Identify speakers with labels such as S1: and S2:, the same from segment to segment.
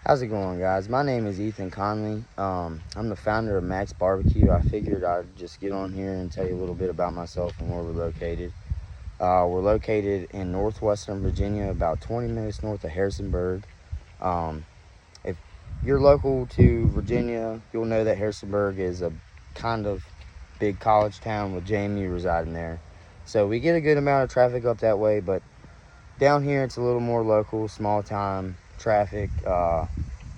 S1: How's it going, guys? My name is Ethan Conley. I'm the founder of Max Barbecue. I figured I'd just get on here and tell you a little bit about myself and where we're located. We're located in northwestern Virginia, about 20 minutes north of Harrisonburg. If you're local to Virginia, you'll know that Harrisonburg is a kind of big college town with JMU residing there. So we get a good amount of traffic up that way, but down here it's a little more local, small time traffic.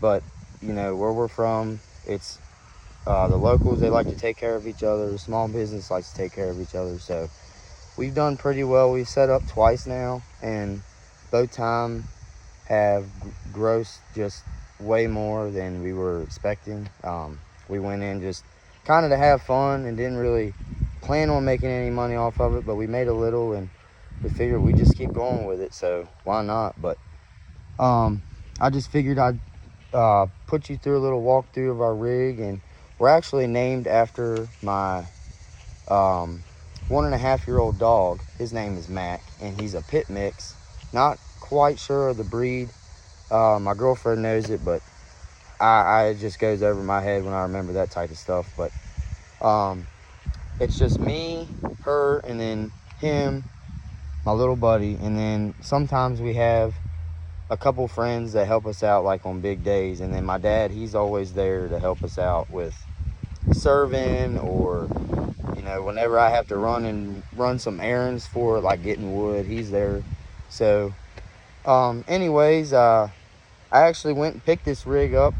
S1: But you know where we're from, it's the locals, they like to take care of each other. The small business likes to take care of each other. So we've done pretty well. We've set up twice now, and both time have grossed just way more than we were expecting. We went in just kind of to have fun and didn't really plan on making any money off of it, but we made a little, and we figured we just keep going with it, so why not? But I just figured I'd put you through a little walkthrough of our rig. And we're actually named after my 1.5-year-old dog. His name is Mac, and he's a pit mix. Not quite sure of the breed. My girlfriend knows it, but it just goes over my head when I remember that type of stuff. But it's just me, her, and then him, my little buddy. And then sometimes we have a couple friends that help us out, like on big days. And then my dad, he's always there to help us out with serving, or you know, whenever I have to run some errands for like getting wood, he's there. So anyways, I actually went and picked this rig up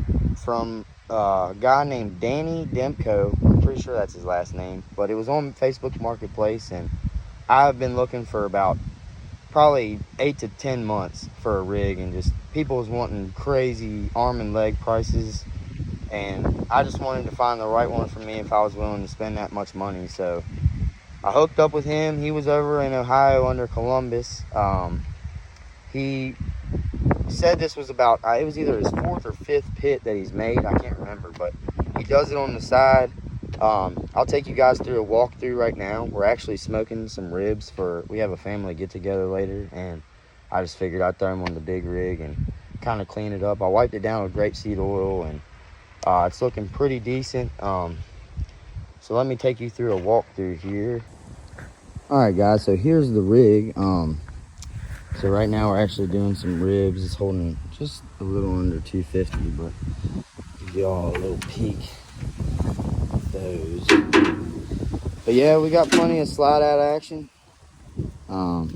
S1: from a guy named Danny Demko. I'm pretty sure that's his last name, but it was on Facebook Marketplace, and I've been looking for about probably 8 to 10 months for a rig, and just people was wanting crazy arm and leg prices, and I just wanted to find the right one for me if I was willing to spend that much money. So I hooked up with him. He was over in Ohio under Columbus. He said this was about, it was either his 4th or 5th pit that he's made, I can't remember, but he does it on the side. I'll take you guys through a walkthrough right now. We're actually smoking some ribs we have a family get together later, and I just figured I'd throw them on the big rig and kind of clean it up. I wiped it down with grapeseed oil, and it's looking pretty decent. So let me take you through a walkthrough here. All right, guys, so here's the rig. So right now we're actually doing some ribs. It's holding just a little under 250, but give y'all a little peek. Those, but yeah, we got plenty of slide out action. We're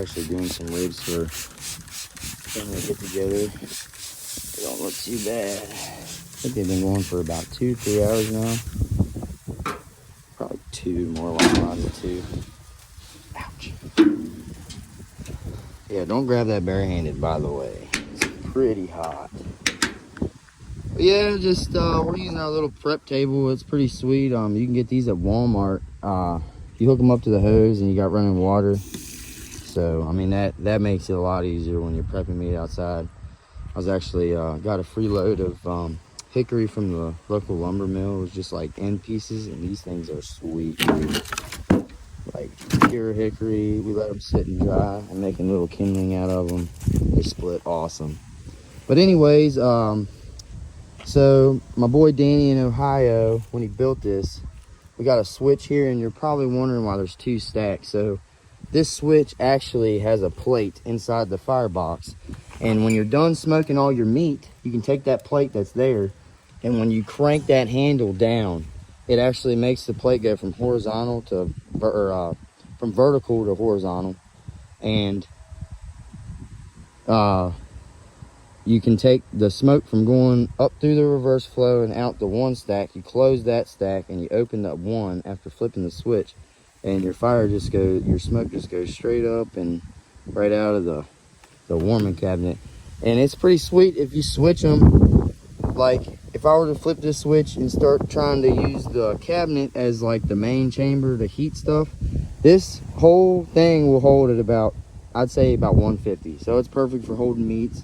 S1: actually doing some ribs for family get together. They don't look too bad. I think they've been going for about 2-3 hours now. Probably 2, more likely 2. Ouch. Yeah, don't grab that barehanded, by the way. It's pretty hot. But yeah, just we're using our little prep table. It's pretty sweet. You can get these at Walmart. You hook them up to the hose and you got running water. So I mean, that makes it a lot easier when you're prepping meat outside. I was actually got a free load of hickory from the local lumber mill. It was just like end pieces, and these things are sweet, dude. Like pure hickory. We let them sit and dry. I'm making little kindling out of them. They split awesome. But anyways, so my boy Danny in Ohio, when he built this, we got a switch here, and you're probably wondering why there's 2 stacks. So this switch actually has a plate inside the firebox, and when you're done smoking all your meat, you can take that plate that's there, and when you crank that handle down, it actually makes the plate go from horizontal to from vertical to horizontal. And you can take the smoke from going up through the reverse flow and out the one stack. You close that stack and you open that one after flipping the switch, and your smoke just goes straight up and right out of the warming cabinet. And it's pretty sweet if you switch them. Like if I were to flip this switch and start trying to use the cabinet as like the main chamber to heat stuff, this whole thing will hold at about, I'd say about 150. So it's perfect for holding meats.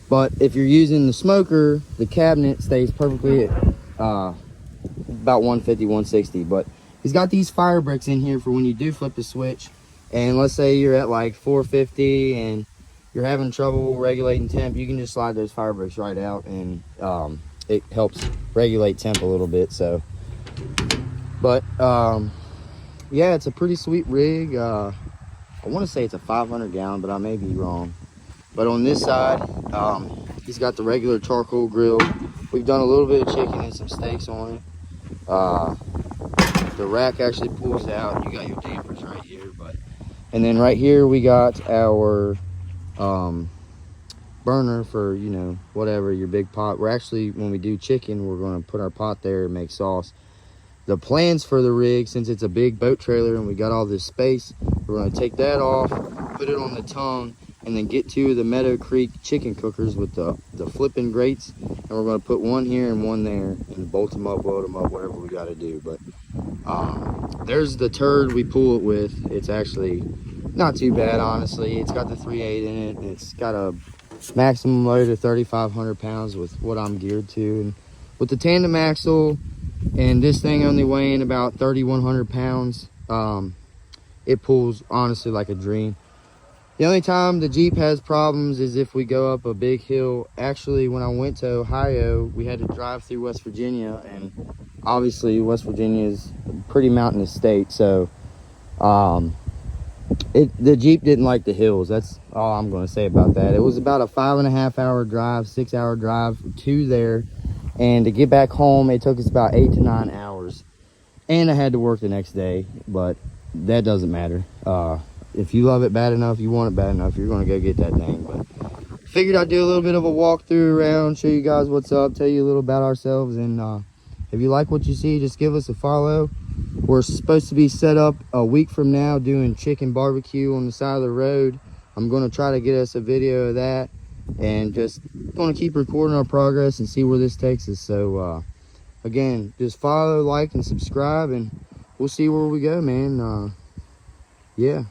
S1: But if you're using the smoker, the cabinet stays perfectly at about 150, 160. But he's got these fire bricks in here for when you do flip the switch, and let's say you're at like 450 and you're having trouble regulating temp, you can just slide those fire breaks right out, and it helps regulate temp a little bit. So, but yeah, it's a pretty sweet rig. I want to say it's a 500 gallon, but I may be wrong. But on this side, he's got the regular charcoal grill. We've done a little bit of chicken and some steaks on it. The rack actually pulls out. You got your dampers right here, and then right here we got our burner for, you know, whatever, your big pot. We're actually, when we do chicken, we're going to put our pot there and make sauce. The plans for the rig, since it's a big boat trailer and we got all this space, we're going to take that off, put it on the tongue, and then get 2 of the Meadow Creek chicken cookers with the flipping grates, and we're going to put one here and one there and bolt them up, weld them up, whatever we got to do. But there's the turd we pull it with. It's actually not too bad, honestly. It's got the 3.8 in it, and it's got a maximum load of 3,500 pounds with what I'm geared to. And with the tandem axle and this thing only weighing about 3,100 pounds, it pulls honestly like a dream. The only time the Jeep has problems is if we go up a big hill. Actually, when I went to Ohio, we had to drive through West Virginia, and obviously West Virginia is a pretty mountainous state, so the Jeep didn't like the hills. That's all I'm going to say about that. It was about a 5.5 hour drive, 6 hour drive to there, and to get back home it took us about 8 to 9 hours, and I had to work the next day, but that doesn't matter. If you love it bad enough, you want it bad enough, you're going to go get that thing. But figured I'd do a little bit of a walkthrough around, show you guys what's up, tell you a little about ourselves, and if you like what you see, just give us a follow. We're supposed to be set up a week from now doing chicken barbecue on the side of the road. I'm going to try to get us a video of that, and just going to keep recording our progress and see where this takes us. So again, just follow, like, and subscribe, and we'll see where we go, man. Yeah.